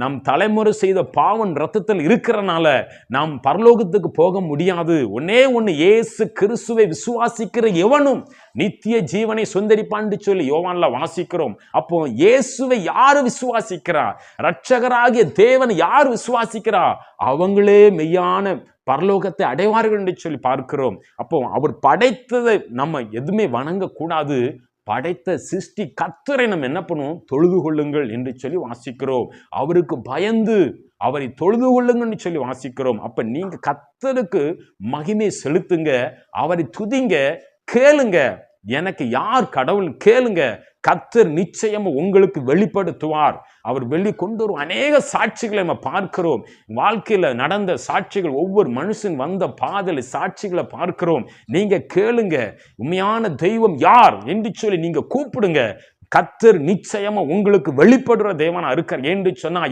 நம் தலைமுறை செய்த பாவம் ரத்தத்தில் இருக்கிறனால நாம் பரலோகத்துக்கு போக முடியாது. ஒன்னே ஒன்று, இயேசு கிறிஸ்துவை விசுவாசிக்கிற எவனும் நித்திய ஜீவனை சுந்தரிப்பான்னு சொல்லி யோவான்ல வாசிக்கிறோம். அப்போ இயேசுவை யாரு விசுவாசிக்கிறா, இரட்சகராகிய தேவன் யார் விசுவாசிக்கிறா, அவங்களே மெய்யான பரலோகத்தை அடைவார்கள் என்று சொல்லி பார்க்கிறோம். அப்போ அவர் படைத்ததை நம்ம எதுவுமே வணங்கக்கூடாது. படைத்த சிருஷ்டி கர்த்தரை நம்ம என்ன பண்ணுவோம், தொழுது கொள்ளுங்கள் என்று சொல்லி வாசிக்கிறோம். அவருக்கு பயந்து அவரை தொழுது கொள்ளுங்கன்னு சொல்லி வாசிக்கிறோம். அப்ப நீங்க கர்த்தருக்கு மகிமை செலுத்துங்க, அவரை துதிங்க, கேளுங்க. எனக்கு யார் கடவுள் கேளுங்க, கர்த்தர் நிச்சயம் உங்களுக்கு வெளிப்படுத்துவார். அவர் வெளிக்கொண்டு வரும் அநேக சாட்சிகளை நம்ம பார்க்கிறோம். வாழ்க்கையில நடந்த சாட்சிகள், ஒவ்வொரு மனுஷன் வந்த பாதையில சாட்சிகளை பார்க்கிறோம். நீங்க கேளுங்க, உண்மையான தெய்வம் யார் என்று சொல்லி நீங்க கூப்பிடுங்க. கர்த்தர் நிச்சயமா உங்களுக்கு வெளிப்படுற தேவனா இருக்கார் என்று சொன்னா